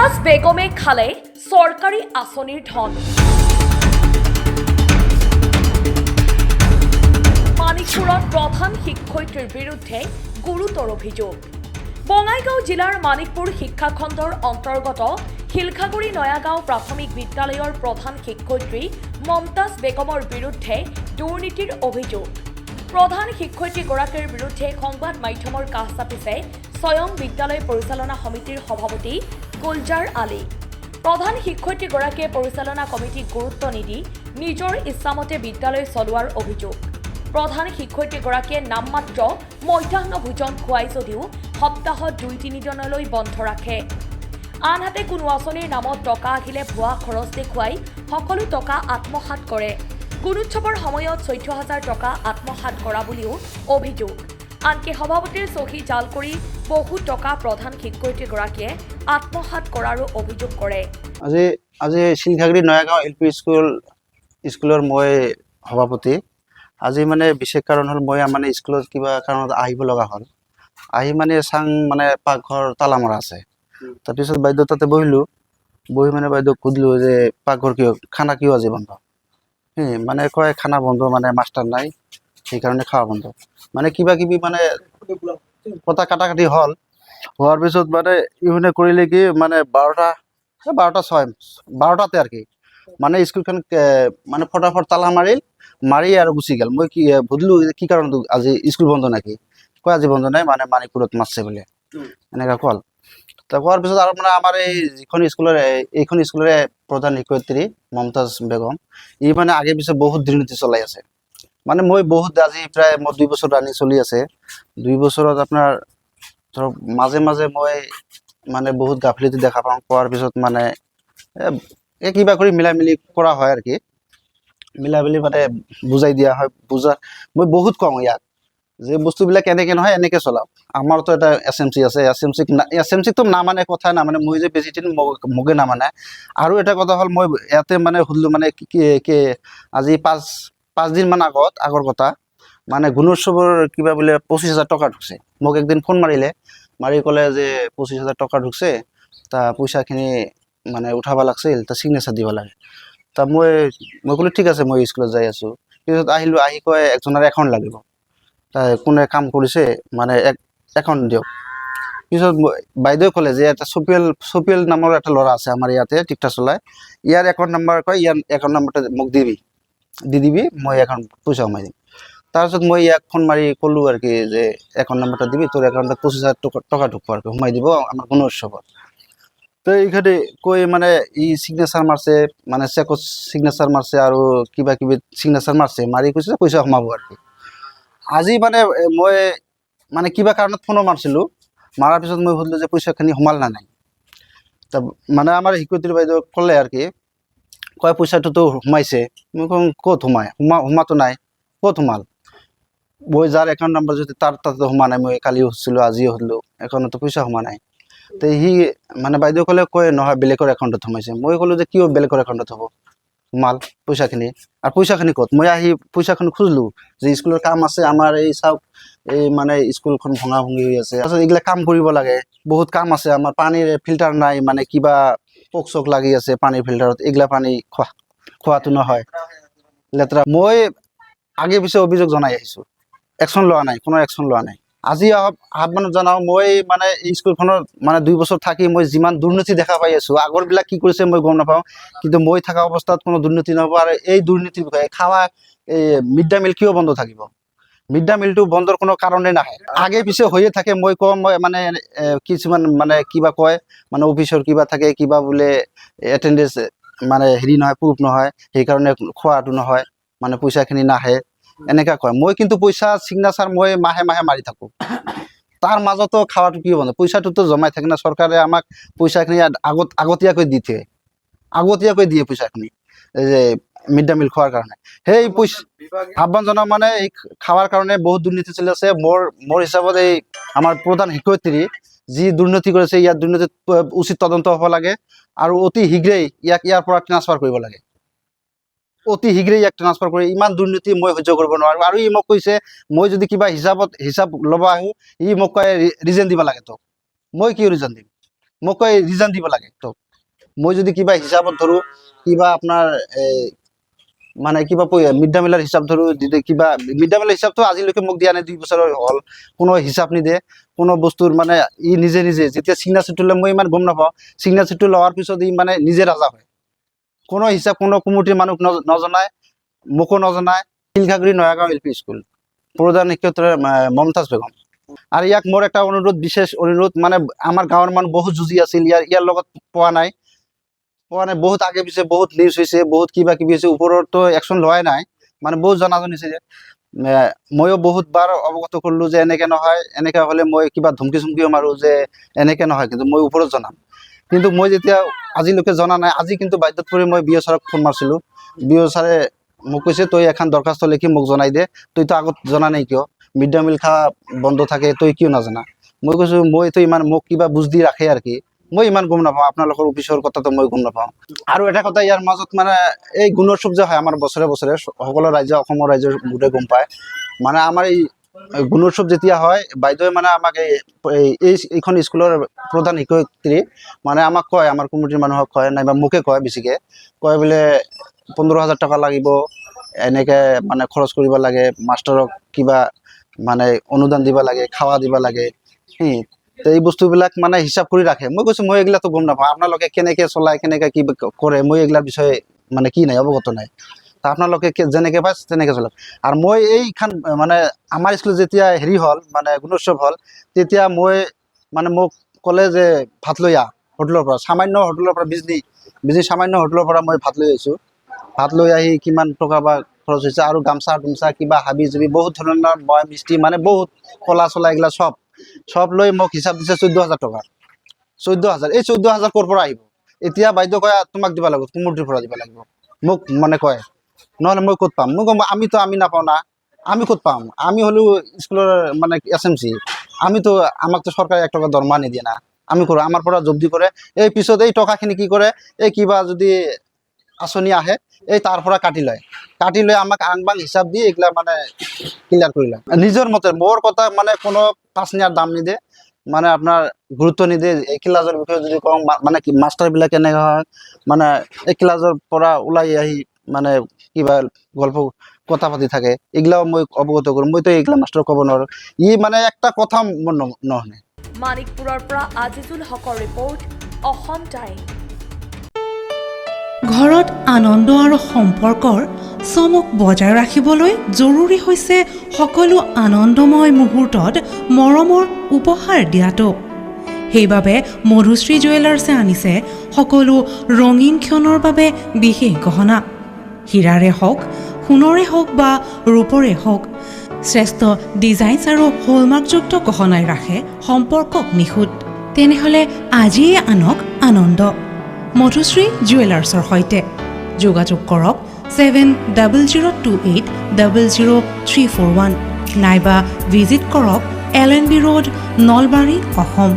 মমতাজ বেগমে খালে চৰকাৰী আঁচনিৰ ধন। মানিকপুৰত প্ৰধান শিক্ষয়িত্ৰীৰ বিৰুদ্ধে গুৰুতৰ অভিযোগ। বঙাইগাঁও জিলাৰ মানিকপুৰ শিক্ষাখণ্ডৰ অন্তৰ্গত শিলখাগুৰি নয়াগাঁও প্ৰাথমিক বিদ্যালয়ৰ প্ৰধান শিক্ষয়িত্ৰী মমতাজ বেগমৰ বিৰুদ্ধে দুৰ্নীতিৰ অভিযোগ। প্ৰধান শিক্ষয়িত্ৰীগৰাকীৰ বিৰুদ্ধে সংবাদ মাধ্যমৰ কাষ চাপিছে স্বয়ং বিদ্যালয় পৰিচালনা সমিতিৰ সভাপতি গুলজাৰ আলী। প্ৰধান শিক্ষয়িত্ৰীগৰাকীয়ে পৰিচালনা কমিটিক গুৰুত্ব নিদি নিজৰ ইচ্ছামতে বিদ্যালয় চলোৱাৰ অভিযোগ। প্ৰধান শিক্ষয়িত্ৰীগৰাকীয়ে নামমাত্ৰ মধ্যাহ্ন ভোজন খুৱাই যদিও সপ্তাহত ২-৩ দিনলৈ বন্ধ ৰাখে। আনহাতে কোনো আঁচনিৰ নামত টকা আহিলে ভুৱা খৰচ দেখুৱাই সকলো টকা আত্মসাৎ কৰে। গুণোৎসৱৰ সময়ত ১৪,০০০ টকা আত্মসাৎ কৰা বুলিও অভিযোগ। আনকি সভাপতিৰ চহী জাল কৰি বহু টকা প্ৰধান শিক্ষয়িত্ৰীগৰাকীয়ে আত্মসাৎ কৰাৰো অভিযোগ কৰে। আজি শিলখাগুৰি নয়াগাঁও LP স্কুলৰ মই সভাপতি। আজি মানে বিশেষ কাৰণ হ'ল মই মানে স্কুলত কিবা কাৰণত আহিব লগা হ'ল। আহি মানে পাকঘৰ তালা মৰা আছে। তাৰপিছত বাইদেউ তাতে বহি মানে বাইদেউক সুধিলোঁ যে পাকঘৰ কিয় খানা কিয় আজি বন্ধ? মানে কয় খানা বন্ধ, মানে মাষ্টাৰ নাই, সেইকাৰণে খোৱা বন্ধ। মানে কিবা কিবি মানে কথা কাটাকাটি হ'ল। হোৱাৰ পিছত মানে ইহঁতে কৰিলে কি, মানে 12টাতে আৰু কি মানে স্কুলখন মানে ফটাফট তালা মাৰি আৰু গুচি গ'ল। মই কি সুধিলোঁ কি কাৰণ আজি স্কুল বন্ধ নেকি? কয় আজি বন্ধ নাই, মানে মানিকপুৰত মাৰছে বোলে, এনেকুৱা ক'ল। তো কোৱাৰ পিছত আৰু মানে আমাৰ এইখন স্কুলৰে প্ৰধান শিক্ষয়িত্ৰী মমতাজ বেগম, ই মানে আগে পিছে বহুত দুৰ্নীতি চলাই আছে। মানে মই আজি প্ৰায় 2 বছৰ ৰানিং চলি আছে। 2 বছৰত আপোনাৰ ধৰক মাজে মাজে মই মানে বহুত গাফিলতি দেখা পাওঁ। পোৱাৰ পিছত মানে কিবা কৰি মিলি কৰা হয় আৰু কি, মিলি মানে বুজাই দিয়া হয়। মই বহুত কওঁ ইয়াক যে বস্তুবিলাক এনেকৈ নহয়, এনেকৈ চলাওক। আমাৰতো এটা SMC আছে, SMCক তো নামানে, কথা নামানে। মই যে বেছি দিন মোকে নামানে। আৰু এটা কথা হ'ল, মই ইয়াতে মানে সুধিলোঁ, মানে কি আজি 5 দিনমান আগৰ কথা, মানে গুণোৎসৱৰ কিবা বোলে 25,000 টকা ঢুকছে। মোক একদিন ফোন মাৰি ক'লে যে 25,000 টকা ঢুকছে, তা পইচাখিনি মানে উঠাব লাগছিল, তা চিগনেচাৰ দিব লাগে। তা মই ক'লোঁ ঠিক আছে, মই স্কুলত যাই আছোঁ। পিছত আহি কয় একজনৰ একাউণ্ট লাগিব। কোনে কাম কৰিছে মানে একাউণ্ট দিয়ক। পিছত বাইদেৱে ক'লে যে এটা চপিয়েল নামৰ এটা ল'ৰা আছে আমাৰ ইয়াতে টিকটা চলাই, ইয়াৰ একাউণ্ট নাম্বাৰ কয়, ইয়াৰ একাউণ্ট নাম্বাৰটো মোক দি দিবি, মই পইচা সোমাই দিম। তাৰপিছত মই ইয়াক ফোন মাৰি ক'লোঁ আৰু কি যে একাউণ্ট নাম্বাৰটা দিবি, তোৰ একাউণ্টত 25,000 টকা ঢুকব আৰু সোমাই দিব আমাৰ গুণোৎসৱত। তো এইখানে কৈ মানে ই চিগনেচাৰ মাৰছে, মানে চেকত চিগনেচাৰ মাৰছে আৰু কিবা কিবি চিগনেচাৰ মাৰি কৈছে পইচা সোমাব আৰু কি। আজি মানে মই মানে কিবা কাৰণত ফোনো মাৰিছিলোঁ। মাৰাৰ পিছত মই সুধিলোঁ যে পইচাখিনি সোমাল না নাই? তা মানে আমাৰ শিক্ষয়িত্ৰী বাইদেউ ক'লে আৰু কি, কয় পইচাটোতো সোমাইছে। মই কওঁ ক'ত সোমাতো নাই, ক'ত সোমাল? মই যাৰ একাউণ্ট নাম্বাৰ যদি তাৰ তাতে সোমা নাই, মই কালিও সুধিছিলোঁ, আজিও সুধিলোঁ, একাউণ্টতো পইচা সোমা নাই। তো সি মানে বাইদেউ কয় নহয়, বেলেগৰ একাউণ্টত সোমাইছে। মই ক'লোঁ যে কিয় বেলেগৰ একাউণ্টত হ'ব সোমাল পইচাখিনি, আৰু পইচাখিনি ক'ত? মই আহি পইচাখিনি খুজিলোঁ যে স্কুলৰ কাম আছে আমাৰ, এই চাওক এই মানে স্কুলখন ভঙা হৈ আছে। তাৰপিছত এইগিলা কাম কৰিব লাগে, বহুত কাম আছে আমাৰ, পানীৰ ফিল্টাৰ নাই, মানে কিবা পোক চোক লাগি আছে পানীৰ ফিল্টাৰত, এইগিলা পানী খোৱাটো নহয়, লেতেৰা। মই আগে পিছে অভিযোগ জনাই আহিছোঁ, একশ্যন লোৱা নাই, কোনো একশ্যন লোৱা নাই। আজি আহ্বানত জনাওঁ, মই মানে এই স্কুলখনত মানে 2 বছৰ থাকি মই যিমান দুৰ্নীতি দেখা পাই আছোঁ, আগৰবিলাক কি কৰিছে মই গম নাপাওঁ, কিন্তু মই থকা অৱস্থাত কোনো দুৰ্নীতি নহ'ব। আৰু এই দুৰ্নীতিৰ বিষয়ে এই মিড ডে মিল কিয় বন্ধ থাকিব? মিড ডে মিলটো বন্ধৰ কোনো কাৰণেই নাহে, আগে পিছে হৈয়ে থাকে। মই কওঁ, মই মানে কিছুমান মানে কিবা কয়, মানে অফিচৰ কিবা থাকে, কিবা বোলে এটেণ্ডেঞ্চ মানে নহয়, প্ৰুফ নহয়, সেইকাৰণে খোৱাটো নহয়, মানে পইচাখিনি নাহে, এনেকুৱা কয়। মই কিন্তু পইচা চিগনেচাৰ মই মাহে মাৰি থাকোঁ। তাৰ মাজতো খাৱাটো কিয় বন্ধ? পইচাটোতো জমাই থাকে না, চৰকাৰে আমাক পইচাখিনি আগতীয়াকৈ দিয়ে পইচাখিনি, এই যে মিড ডে মিল খোৱাৰ কাৰণে। সেই পইচা আহ্বান জনাওঁ, মানে এই খাৱাৰ কাৰণে বহুত দুৰ্নীতি চলি আছে। মোৰ হিচাপত এই আমাৰ প্ৰধান শিক্ষয়িত্ৰী যি দুৰ্নীতি কৰিছে, ইয়াৰ দুৰ্নীতিত উচিত তদন্ত হ'ব লাগে, আৰু অতি শীঘ্ৰেই ইয়াৰ পৰা ট্ৰান্সফাৰ কৰিব লাগে। অতি শীঘ্ৰেই ইয়াক ট্ৰান্সফাৰ কৰি, ইমান দুৰ্নীতি মই সহ্য কৰিব নোৱাৰোঁ। আৰু ই মোক কৈছে, মই যদি কিবা হিচাপ ল'ব আহোঁ, ই মোক কয় ৰিজন দিব লাগে তোক। মই কিয় ৰিজন দিম? মোক কয় ৰিজন দিব লাগে তো মই যদি কিবা হিচাপত ধৰো কিবা আপোনাৰ মানে কিবা মিড ডে মিলৰ হিচাপ ধৰো কিবা মিড ডে মিলৰ হিচাপটো আজিলৈকে মোক দিয়া নাই 2 বছৰ হ'ল কোনো হিচাপ নিদিয়ে কোনো বস্তুৰ মানে ই নিজে নিজে যেতিয়া চিগনেচাৰটো লৈ মই ইমান গম নাপাওঁ চিগনেচাৰটো লোৱাৰ পিছত ই মানে নিজে ৰাজা হয় কোনো হিচাপ কোনো কমিটিৰ মানুহ নজনায় মোকো নজনায় শিলখাগুৰি নয়াগাঁও এল পি স্কুল প্ৰধান শিক্ষয়িত্ৰী মমতাজ বেগম আৰু ইয়াক মোৰ এটা অনুৰোধ বিশেষ অনুৰোধ মানে আমাৰ গাঁৱৰ মানুহ বহুত যুঁজি আছিল ইয়াৰ লগত পোৱা নাই বহুত আগে পিছে বহুত নিউজ হৈছে বহুত কিবা কিবি হৈছে ওপৰতো একশ্যন লোৱাই নাই মানে বহুত জনাজন হৈছে যে ময়ো বহুত বাৰ অৱগত কৰিলোঁ যে এনেকৈ নহয় এনেকৈ হ'লে মই কিবা ধমকি চমকিও মাৰোঁ যে এনেকৈ নহয় কিন্তু মই ওপৰত জনাম কিন্তু মই যেতিয়া আজিলৈকে জনা নাই আজি কিন্তু বাধ্যত পৰি মই বিঅ' ছাৰক ফোন মাৰিছিলোঁ বিঅ' ছাৰে মোক কৈছে তই এখন দৰখাস্ত লিখি মোক জনাই দে তইতো আগত জনা নাই কিয় মিড ডে মিল খোৱা বন্ধ থাকে তই কিয় নাজানা মই কৈছোঁ মইতো ইমান মোক কিবা বুজ দি ৰাখে আৰু কি মই ইমান গম নাপাওঁ আপোনালোকৰ অফিচৰ কথাটো মই গম নাপাওঁ আৰু এটা কথা ইয়াৰ মাজত মানে এই গুণোৎসৱ যে হয় আমাৰ বছৰে বছৰে সকলো ৰাজ্য অসমৰ ৰাজ্যৰ গোটেই গম পায় মানে আমাৰ এই গুণোৎসৱ যেতিয়া হয় বাইদেৱে মানে আমাক এইখন স্কুলৰ প্ৰধান শিক্ষয়িত্ৰী মানে আমাক কয় আমাৰ কমিটিৰ মানুহক কয় নাইবা মোকে কয় বেছিকৈ কয় বোলে 15,000 টকা লাগিব এনেকৈ মানে খৰচ কৰিব লাগে মাষ্টৰক কিবা মানে অনুদান দিব লাগে খাৱা দিব লাগে তো এই বস্তুবিলাক মানে হিচাপ কৰি ৰাখে মই কৈছোঁ মই এইগিলাটো গম নাপাওঁ আপোনালোকে কেনেকৈ চলায় কেনেকৈ কি কৰে মই এইগিলাৰ বিষয়ে মানে কি নাই অৱগত নাই তা আপোনালোকে যেনেকৈ পায় তেনেকৈ চলক আৰু মই এইখন মানে আমাৰ স্কুলত যেতিয়া হেৰি হ'ল মানে গুণোৎসৱ হ'ল তেতিয়া মই মানে মোক ক'লে যে ভাত লৈ আহ হোটেলৰ পৰা সামান্য হোটেলৰ পৰা বিজনী সামান্য হোটেলৰ পৰা মই ভাত লৈ আহিছোঁ ভাত লৈ আহি কিমান টকা বা খৰচ হৈছে আৰু গামছা কিবা হাবি জুবি বহুত ধৰণৰ বয় মিষ্টি মানে বহুত কলা চলা এইগিলা সব লৈ মোক হিচাপ দিছে 14,000 টকা 14,000 এই 14,000 ক'ৰ পৰা আহিব এতিয়া বাইদেউ কয় তোমাক দিব লাগিব কমিটিৰ পৰা দিব লাগিব মোক মানে কয় নহ'লে মই ক'ত পাম মোক আমি নাপাওঁ না আমি ক'ত পাম আমি হ'লেও স্কুলৰ মানে SMC আমিতো আমাকতো চৰকাৰে 1 টকা দৰমহা নিদিয়ে না আমি কৰোঁ আমাৰ পৰা জব্দি কৰে এই পিছত এই টকাখিনি কি কৰে এই কিবা যদি আঁচনি আহে এই তাৰ পৰা কাটি লৈ আমাক আংবাং হিচাপ দি এইগিলা মানে ক্লিয়াৰ কৰি লয় নিজৰ মতে মোৰ কথা মানে কোনো পাঁচনিয়াৰ দাম নিদিয়ে মানে আপোনাৰ গুৰুত্ব নিদিয়ে এই ক্লাছৰ বিষয়ে যদি কওঁ মানে কি মাষ্টাৰবিলাক কেনেকৈ হয় মানে এই ক্লাছৰ পৰা ওলাই আহি মানে কিবা গল্প কথা পাতি থাকে এইগিলাও মই অৱগত কৰোঁ মইতো এইগিলা মাষ্টৰক ক'ব নোৱাৰোঁ ই মানে একটা কথা মোৰ নহনে মানিকপুৰৰ পৰা আজিজুল হকৰ ৰিপৰ্ট অসম টাইম ঘৰত আনন্দ আৰু সম্পৰ্কৰ চমক বজাই ৰাখিবলৈ জৰুৰী হৈছে সকলো আনন্দময় মুহূৰ্তত মৰমৰ উপহাৰ দিয়াটো সেইবাবে মধুশ্ৰী জুৱেলাৰ্ছে আনিছে সকলো ৰঙীন ক্ষণৰ বাবে বিশেষ গহনা হীৰাৰে হওক সোণৰে হওক বা ৰূপৰে হওক শ্ৰেষ্ঠ ডিজাইনছ আৰু হলমাৰ্কযুক্ত গহনাই ৰাখে সম্পৰ্কক নিখুঁত তেনেহ'লে আজিয়ে আনক আনন্দ মধুশ্ৰী জুৱেলাৰ্ছৰ সৈতে যোগাযোগ কৰক 7028000341 নাইবা ভিজিট কৰক LNB ৰোড নলবাৰী অসম